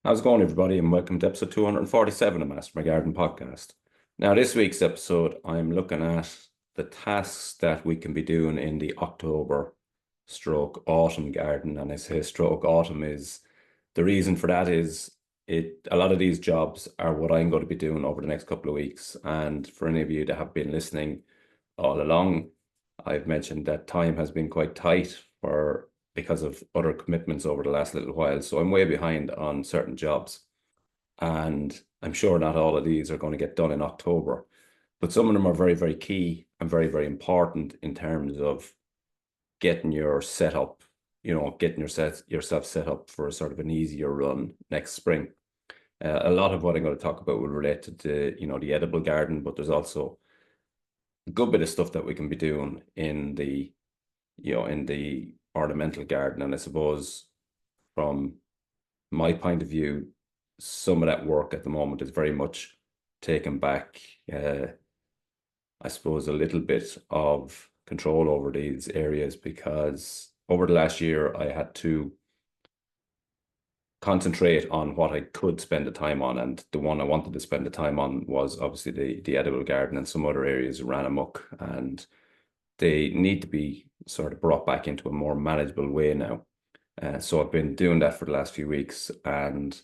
How's it going, everybody, and welcome to episode 247 of Master My Garden podcast. Now, this week's episode, I'm looking at the tasks that we can be doing in the October stroke autumn garden. And I say stroke autumn is the reason for that is a lot of these jobs are what I'm going to be doing over the next couple of weeks. And for any of you that have been listening all along, I've mentioned that time has been quite tight for because of other commitments over the last little while. So I'm way behind on certain jobs. And I'm sure not all of these are going to get done in October, but some of them are very, very key and very, very important in terms of getting your setup, getting yourself set up for a sort of an easier run next spring. A lot of what I'm going to talk about will relate to the edible garden, but there's also a good bit of stuff that we can be doing in the ornamental garden. And I suppose from my point of view, some of that work at the moment is very much taken back, I suppose, a little bit of control over these areas, because over the last year I had to concentrate on what I could spend the time on, and the one I wanted to spend the time on was obviously the edible garden, and some other areas ran amok, and they need to be sort of brought back into a more manageable way now. So I've been doing that for the last few weeks, and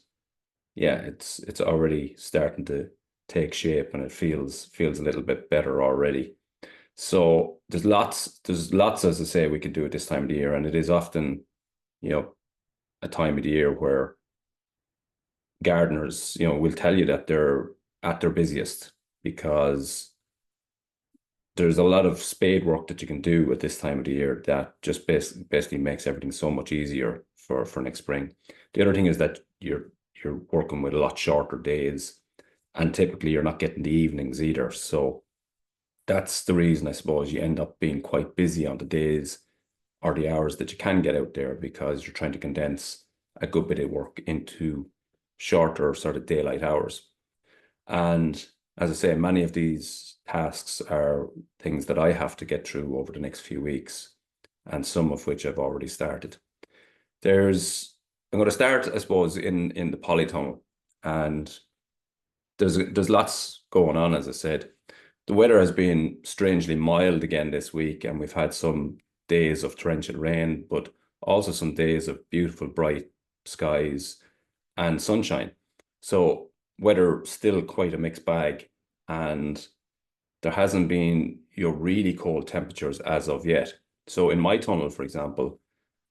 yeah, it's already starting to take shape, and it feels a little bit better already. So there's lots, as I say, we can do at this time of the year, and it is often, you know, a time of the year where gardeners, will tell you that they're at their busiest, because there's a lot of spade work that you can do at this time of the year that just basically makes everything so much easier for next spring. The other thing is that you're working with a lot shorter days, and typically you're not getting the evenings either. So that's the reason, I suppose, you end up being quite busy on the days or the hours that you can get out there, because you're trying to condense a good bit of work into shorter sort of daylight hours. And as I say, many of these tasks are things that I have to get through over the next few weeks, and some of which I've already started. I'm going to start, I suppose, in the polytunnel, and there's lots going on. As I said, the weather has been strangely mild again this week, and we've had some days of torrential rain, but also some days of beautiful bright skies and sunshine. So weather still quite a mixed bag, and there hasn't been your really cold temperatures as of yet. So in my tunnel, for example,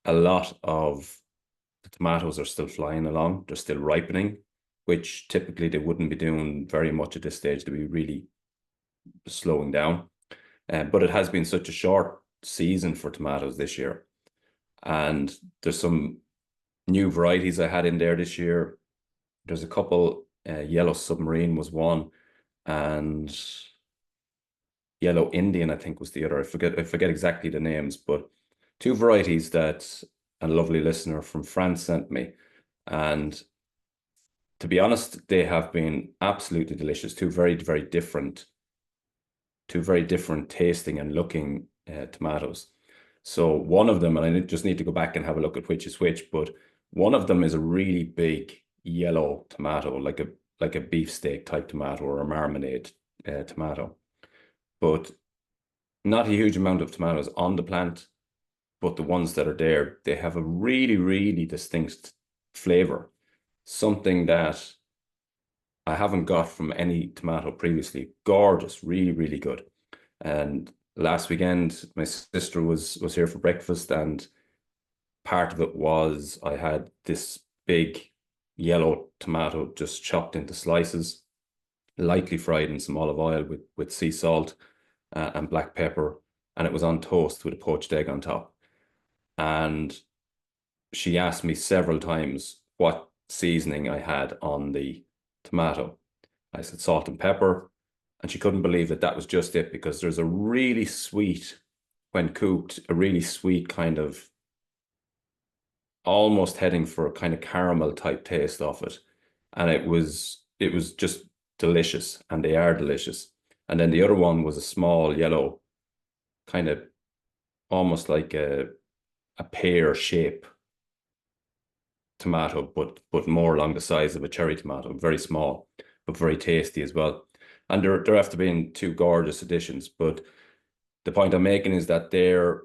a lot of the tomatoes are still flying along. They're still ripening, which typically they wouldn't be doing very much at this stage. They'd be really slowing down. But it has been such a short season for tomatoes this year. And there's some new varieties I had in there this year. There's a couple, Yellow Submarine was one, and Yellow Indian, I think, was the other. I forget exactly the names, but two varieties that a lovely listener from France sent me. And to be honest, they have been absolutely delicious. Two very different tasting and looking tomatoes. So one of them, and I just need to go back and have a look at which is which, but one of them is a really big yellow tomato, like a beefsteak type tomato or a marmalade tomato, but not a huge amount of tomatoes on the plant. But the ones that are there, they have a really, really distinct flavor, something that I haven't got from any tomato previously. Gorgeous, really, really good. And last weekend, my sister was here for breakfast, and part of it was I had this big yellow tomato just chopped into slices, lightly fried in some olive oil with sea salt and black pepper, and it was on toast with a poached egg on top. And she asked me several times what seasoning I had on the tomato. I said salt and pepper, and she couldn't believe that that was just it, because there's a really sweet, when cooked, a really sweet kind of almost heading for a kind of caramel type taste of it. And it was just delicious, and they are delicious. And then the other one was a small yellow, kind of almost like a pear shape tomato, but more along the size of a cherry tomato, very small, but very tasty as well. And they're after being two gorgeous additions. But the point I'm making is that they're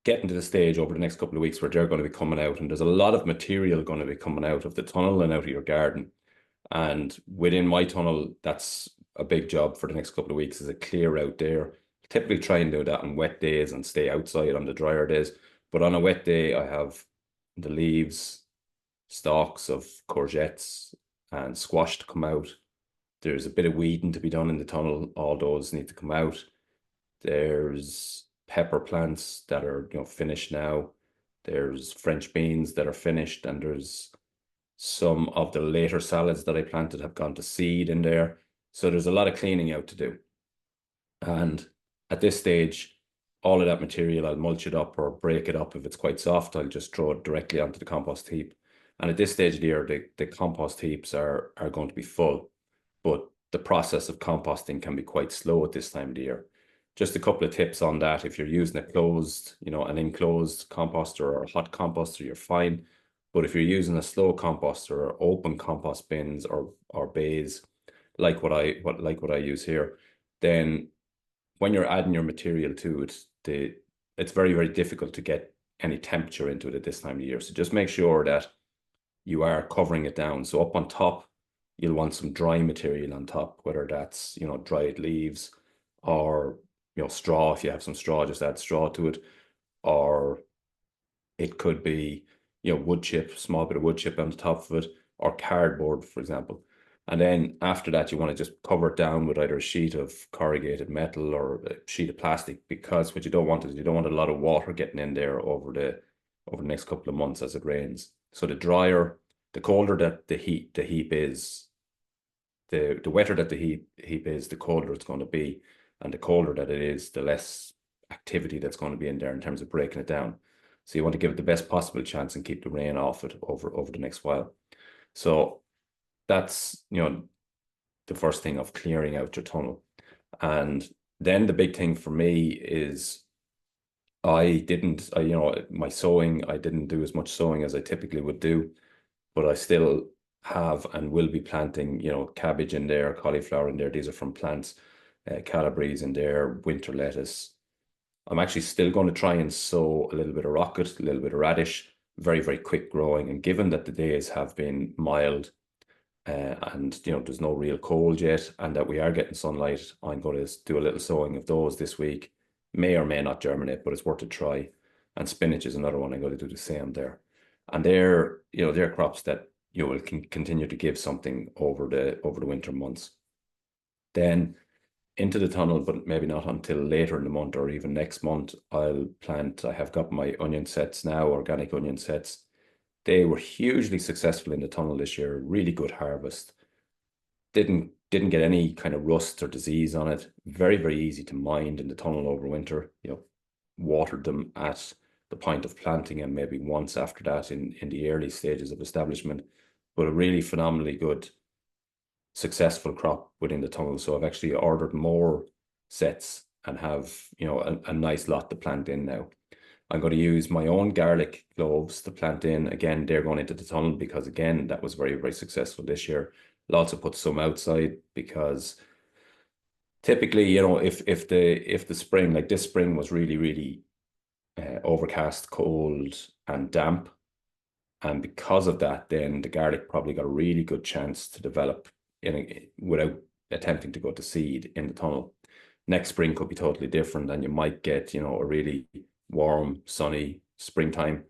getting to the stage over the next couple of weeks where they're going to be coming out, and there's a lot of material going to be coming out of the tunnel and out of your garden. And within my tunnel, that's a big job for the next couple of weeks, is a clear out there. Typically try and do that on wet days and stay outside on the drier days. But on a wet day, I have the leaves, stalks of courgettes and squash to come out. There's a bit of weeding to be done in the tunnel. All those need to come out. There's pepper plants that are, finished now. There's French beans that are finished, and there's some of the later salads that I planted have gone to seed in there. So there's a lot of cleaning out to do. And at this stage, all of that material, I'll mulch it up or break it up. If it's quite soft, I'll just throw it directly onto the compost heap. And at this stage of the year, the compost heaps are going to be full. But the process of composting can be quite slow at this time of the year. Just a couple of tips on that. If you're using a closed, an enclosed composter or a hot composter, you're fine. But if you're using a slow composter or open compost bins or bays, like what I use here, then when you're adding your material to it, it's very, very difficult to get any temperature into it at this time of year. So just make sure that you are covering it down. So up on top, you'll want some dry material on top, whether that's, dried leaves or, straw. If you have some straw, just add straw to it. Or it could be, wood chip, small bit of wood chip on the top of it, or cardboard, for example. And then after that, you want to just cover it down with either a sheet of corrugated metal or a sheet of plastic, because what you don't want is you don't want a lot of water getting in there over the next couple of months as it rains. So the colder that the heap is, the wetter that the heap is, the colder it's going to be. And the colder that it is, the less activity that's going to be in there in terms of breaking it down. So you want to give it the best possible chance and keep the rain off it over the next while. So that's, the first thing of clearing out your tunnel. And then the big thing for me is my sowing, I didn't do as much sowing as I typically would do, but I still have and will be planting, cabbage in there, cauliflower in there. These are from plants, calabrese in there, winter lettuce. I'm actually still going to try and sow a little bit of rocket, a little bit of radish, very, very quick growing. And given that the days have been mild, and there's no real cold yet, and that we are getting sunlight, I'm going to do a little sowing of those this week. May or may not germinate, but it's worth a try. And spinach is another one. I'm going to do the same there. And they're crops that will continue to give something over the winter months. Then into the tunnel, but maybe not until later in the month or even next month, I have got my onion sets now, organic onion sets. They were hugely successful in the tunnel this year, really good harvest. Didn't get any kind of rust or disease on it. Very, very easy to mind in the tunnel over winter. Watered them at the point of planting and maybe once after that in the early stages of establishment. But a really phenomenally good, successful crop within the tunnel. So I've actually ordered more sets and have, a nice lot to plant in now. I'm going to use my own garlic cloves to plant in. Again, they're going into the tunnel because, again, that was very, very successful this year. I'll also put some outside because typically, if the spring, like this spring, was really, really overcast, cold, and damp, and because of that, then the garlic probably got a really good chance to develop without attempting to go to seed in the tunnel. Next spring could be totally different, and you might get, a really warm, sunny springtime.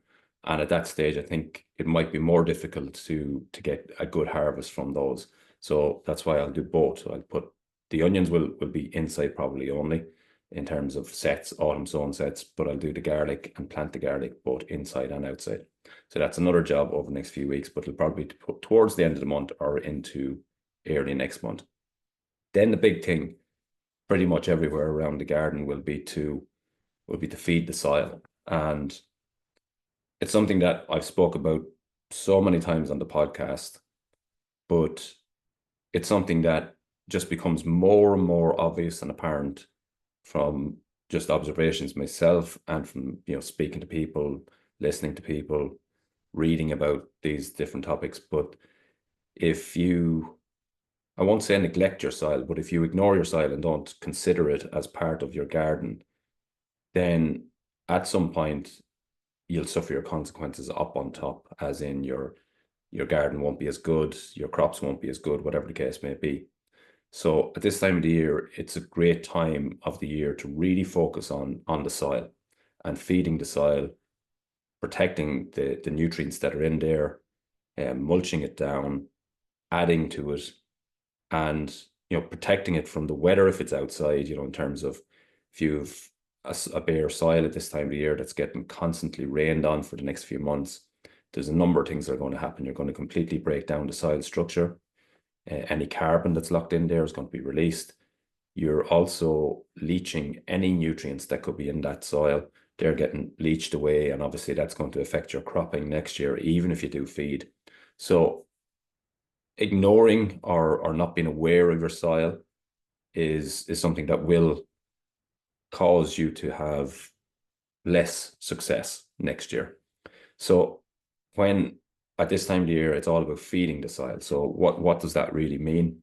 And at that stage, I think it might be more difficult to get a good harvest from those. So that's why I'll do both. I'll put the onions will be inside probably only in terms of sets, autumn sown sets, but I'll do the garlic and plant the garlic both inside and outside. So that's another job over the next few weeks, but it'll probably be put towards the end of the month or into early next month. Then the big thing pretty much everywhere around the garden will be to feed the soil. And it's something that I've spoke about so many times on the podcast, but it's something that just becomes more and more obvious and apparent from just observations myself and from, speaking to people, listening to people, reading about these different topics. But if you, I won't say neglect your soil, but if you ignore your soil and don't consider it as part of your garden, then at some point you'll suffer your consequences up on top, as in your garden won't be as good, your crops won't be as good, whatever the case may be. So at this time of the year, it's a great time of the year to really focus on the soil and feeding the soil, protecting the nutrients that are in there, mulching it down, adding to it, and protecting it from the weather if it's outside, in terms of if you've a bare soil at this time of the year that's getting constantly rained on for the next few months, there's a number of things that are going to happen. You're going to completely break down the soil structure. Any carbon that's locked in there is going to be released. You're also leaching any nutrients that could be in that soil. They're getting leached away, and obviously that's going to affect your cropping next year, even if you do feed. So ignoring or not being aware of your soil is something that will cause you to have less success next year. So when at this time of the year, it's all about feeding the soil. So what does that really mean?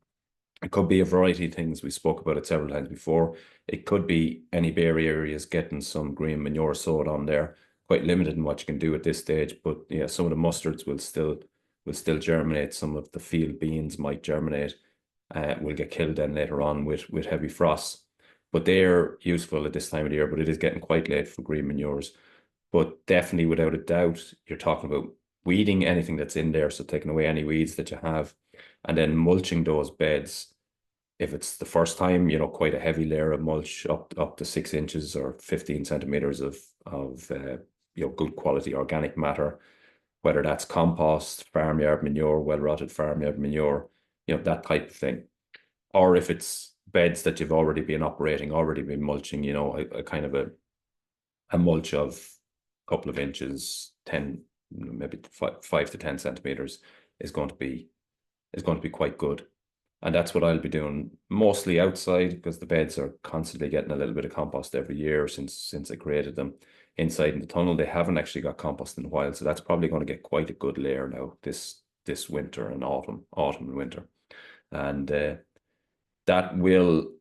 It could be a variety of things. We spoke about it several times before. It could be any bare areas getting some green manure sowed on there. Quite limited in what you can do at this stage, but yeah, some of the mustards will still germinate. Some of the field beans might germinate. Will get killed then later on with heavy frosts. But they're useful at this time of the year. But it is getting quite late for green manures. But definitely, without a doubt, you're talking about weeding anything that's in there, so taking away any weeds that you have, and then mulching those beds. If it's the first time, quite a heavy layer of mulch up to 6 inches or 15 centimeters of good quality organic matter, whether that's compost, farmyard manure, well-rotted farmyard manure, that type of thing. Or if it's beds that you've already been mulching, a kind of a mulch of a couple of inches, 10, maybe 5 to 10 centimeters is going to be quite good. And that's what I'll be doing mostly outside, because the beds are constantly getting a little bit of compost every year since I created them. Inside in the tunnel, they haven't actually got compost in a while, so that's probably going to get quite a good layer now this winter and autumn and winter, and that will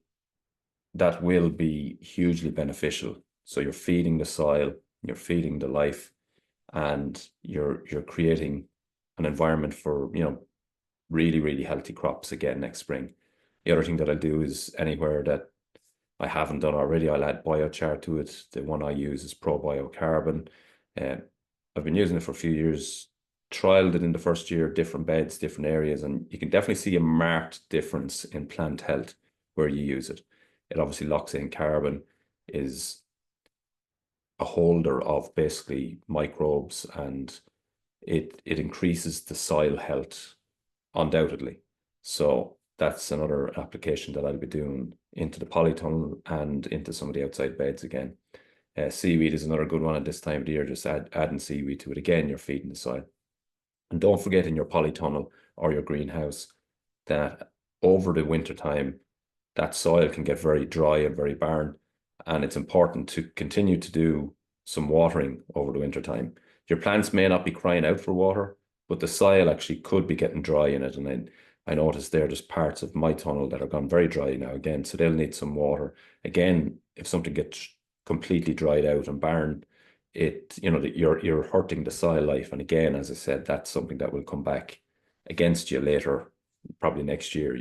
be hugely beneficial. So you're feeding the soil, you're feeding the life, and you're creating an environment for really, really healthy crops again next spring. The other thing that I'll do is, anywhere that I haven't done already, I'll add biochar to it. The one I use is pro-biocarbon. I've been using it for a few years, trialed it in the first year, different beds, different areas, and you can definitely see a marked difference in plant health where you use it. It obviously locks in carbon, is a holder of basically microbes, and it increases the soil health undoubtedly. So that's another application that I'll be doing into the polytunnel and into some of the outside beds again. Seaweed is another good one at this time of the year. Just adding seaweed to it. Again, you're feeding the soil. And don't forget, in your polytunnel or your greenhouse, that over the winter time, that soil can get very dry and very barren. And it's important to continue to do some watering over the winter time. Your plants may not be crying out for water, but the soil actually could be getting dry in it. And then I noticed there's parts of my tunnel that are gone very dry now again, so they'll need some water. Again, if something gets completely dried out and barren, you're hurting the soil life. And again, as I said, that's something that will come back against you later, probably next year.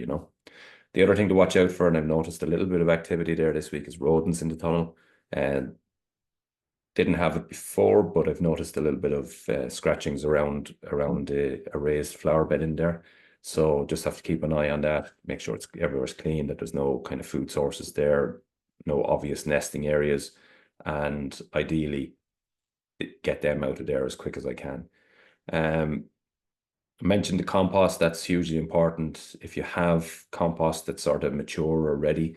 The other thing to watch out for, and I've noticed a little bit of activity there this week, is rodents in the tunnel. And didn't have it before, but I've noticed a little bit of scratchings around a raised flower bed in there. So just have to keep an eye on that. Make sure everywhere's clean, that there's no kind of food sources there, no obvious nesting areas, and ideally get them out of there as quick as I can. I mentioned the compost. That's hugely important. If you have compost that's sort of mature or ready,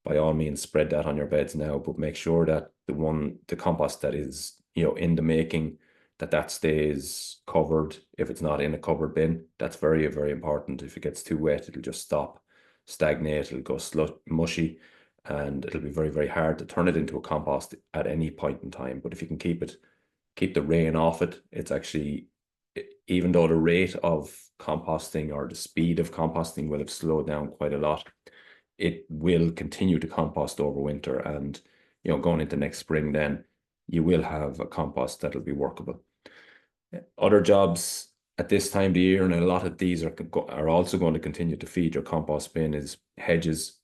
by all means spread that on your beds now, but make sure that the compost that is in the making, that stays covered. If it's not in a covered bin, that's very, very important. If it gets too wet, it'll just stop, stagnate, it'll go mushy, and it'll be very, very hard to turn it into a compost at any point in time. But if you can keep the rain off it, it's actually even though the rate of composting or the speed of composting will have slowed down quite a lot, it will continue to compost over winter. And, going into next spring, then you will have a compost that'll be workable. Other jobs at this time of the year, and a lot of these are also going to continue to feed your compost bin, is hedges.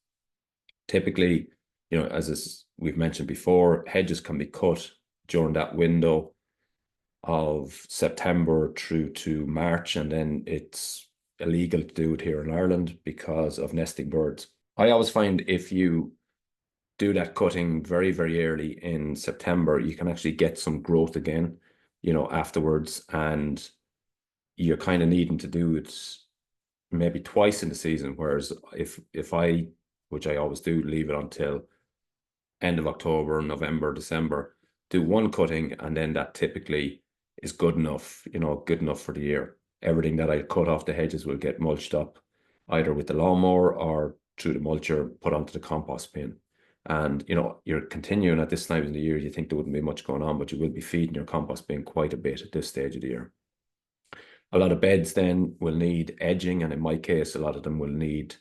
Typically, as we've mentioned before, hedges can be cut during that window of September through to March, and then it's illegal to do it here in Ireland because of nesting birds. I always find if you do that cutting very, very early in September, you can actually get some growth again, afterwards, and you're kind of needing to do it maybe twice in the season. Whereas if I, which I always do, leave it until end of October, November, December, do one cutting, and then that typically is good enough, good enough for the year. Everything that I cut off the hedges will get mulched up either with the lawnmower or through the mulcher, put onto the compost bin. And, you're continuing at this time of the year, you think there wouldn't be much going on, but you will be feeding your compost bin quite a bit at this stage of the year. A lot of beds then will need edging, and in my case, a lot of them will need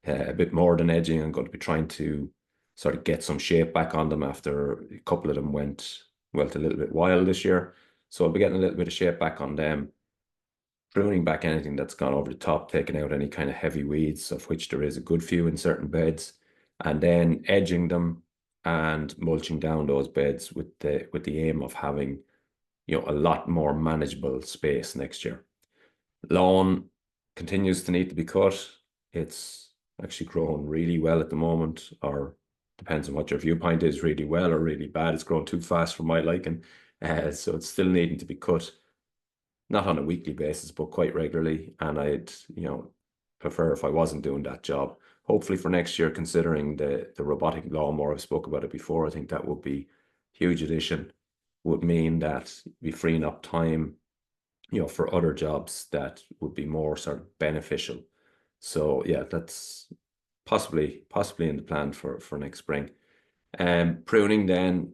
a bit more than edging. I'm going to be trying to sort of get some shape back on them after a couple of them went a little bit wild this year. So I'll be getting a little bit of shape back on them, pruning back anything that's gone over the top, taking out any kind of heavy weeds, of which there is a good few in certain beds, and then edging them and mulching down those beds with the aim of having, a lot more manageable space next year. Lawn continues to need to be cut. It's actually growing really well at the moment, or depends on what your viewpoint is, really well or really bad. It's growing too fast for my liking. So it's still needing to be cut, not on a weekly basis, but quite regularly. And I'd, prefer if I wasn't doing that job. Hopefully for next year, considering the robotic lawnmower, I've spoke about it before, I think that would be a huge addition. Would mean that be freeing up time, for other jobs that would be more sort of beneficial. So yeah, that's possibly in the plan for next spring. Pruning then,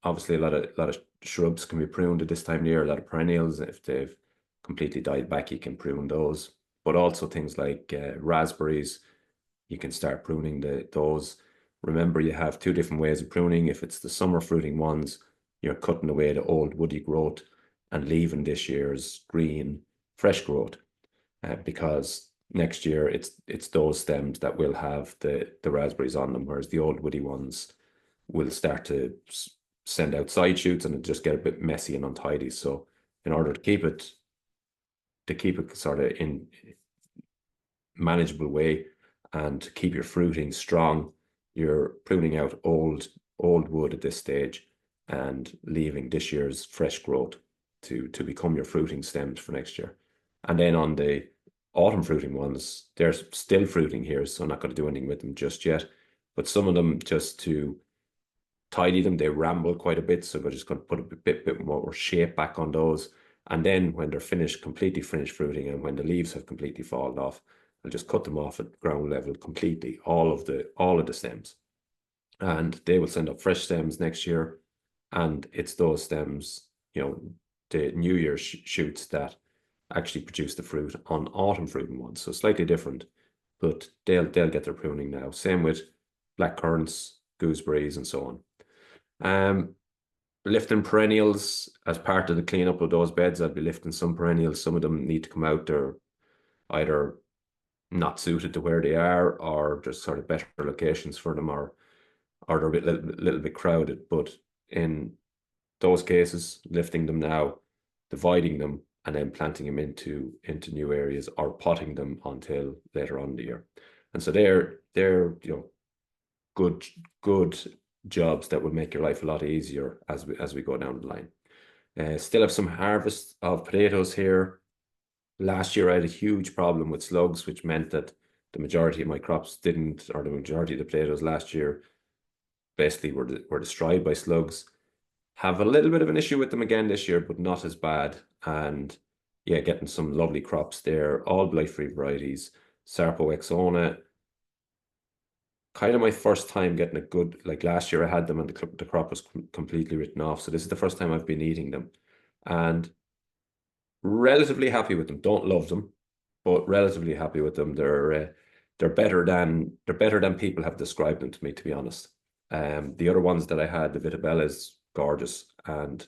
obviously a lot of shrubs can be pruned at this time of the year. A lot of perennials, if they've completely died back, you can prune those. But also things like raspberries, you can start pruning those. Remember, you have two different ways of pruning. If it's the summer fruiting ones, you're cutting away the old woody growth and leaving this year's green, fresh growth, because next year it's those stems that will have the raspberries on them, whereas the old woody ones will start to send out side shoots and it just get a bit messy and untidy. So in order to keep it sort of in manageable way and to keep your fruiting strong, you're pruning out old wood at this stage and leaving this year's fresh growth to become your fruiting stems for next year. And then on the autumn fruiting ones, they're still fruiting here, so I'm not going to do anything with them just yet. But some of them, just to tidy them, they ramble quite a bit, so we're just going to put a bit more shape back on those. And then when they're completely finished fruiting, and when the leaves have completely fallen off, I'll just cut them off at ground level completely, all of the stems. And they will send up fresh stems next year. And it's those stems, the New Year's shoots that actually produce the fruit on autumn fruiting ones. So slightly different, but they'll get their pruning now. Same with black currants, gooseberries, and so on. Lifting perennials as part of the cleanup of those beds. I'll be lifting some perennials. Some of them need to come out. They're either not suited to where they are, or just sort of better locations for them, or they're a little bit crowded. But in those cases, lifting them now, dividing them, and then planting them into new areas, or potting them until later on in the year. And so they're good jobs that will make your life a lot easier as we go down the line. Still have some harvest of potatoes here. Last year I had a huge problem with slugs, which meant that the majority of my crops didn't, or the majority of the potatoes last year basically were destroyed by slugs. Have a little bit of an issue with them again this year, but not as bad. And yeah, getting some lovely crops there, all blight-free varieties. Sarpo Exona, kind of my first time getting a good, like last year I had them and the crop was completely written off. So this is the first time I've been eating them. And relatively happy with them. Don't love them, but relatively happy with them. They're better than people have described them to me, to be honest. The other ones that I had, the Vitabella is gorgeous, and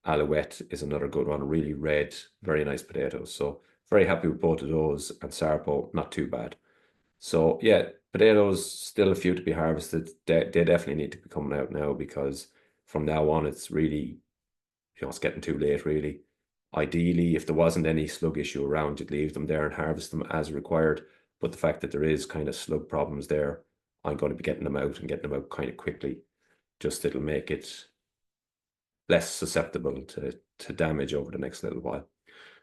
Alouette is another good one. Really red, very nice potatoes. So very happy with both of those, and Sarpo, not too bad. So yeah, potatoes still a few to be harvested. They definitely need to be coming out now, because from now on it's really, it's getting too late, really. Ideally, if there wasn't any slug issue around, you'd leave them there and harvest them as required. But the fact that there is kind of slug problems there, I'm going to be getting them out and getting them out kind of quickly. Just it'll make it less susceptible to damage over the next little while.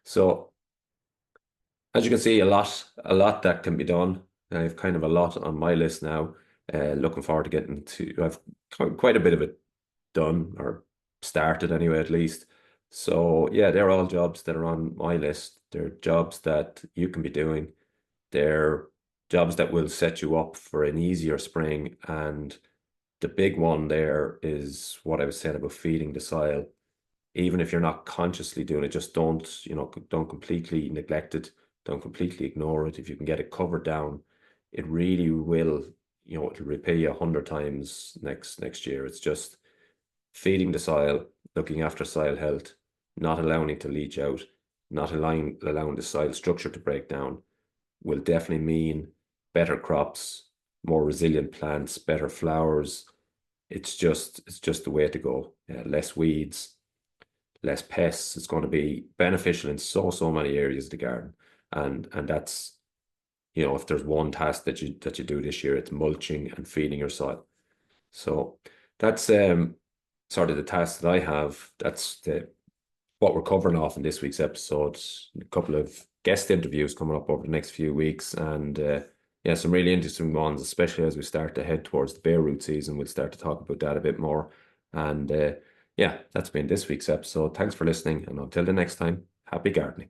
So as you can see, a lot that can be done. I have kind of a lot on my list now. Looking forward to getting to. I've quite a bit of it done, or started anyway, at least. So yeah, they're all jobs that are on my list. They're jobs that you can be doing. They're jobs that will set you up for an easier spring. And the big one there is what I was saying about feeding the soil. Even if you're not consciously doing it, just don't completely neglect it. Don't completely ignore it. If you can get it covered down, it really will, it'll repay you 100 times next year. It's just feeding the soil, looking after soil health, not allowing it to leach out, not allowing the soil structure to break down, will definitely mean better crops, more resilient plants, better flowers. It's just the way to go. Less weeds, less pests. It's going to be beneficial in so many areas of the garden. And that's, if there's one task that you do this year, it's mulching and feeding your soil. So that's sort of the task that I have. That's what we're covering off in this week's episode. A couple of guest interviews coming up over the next few weeks, and yeah, some really interesting ones, especially as we start to head towards the bare root season. We'll start to talk about that a bit more. And yeah, that's been this week's episode. Thanks for listening, and until the next time, happy gardening.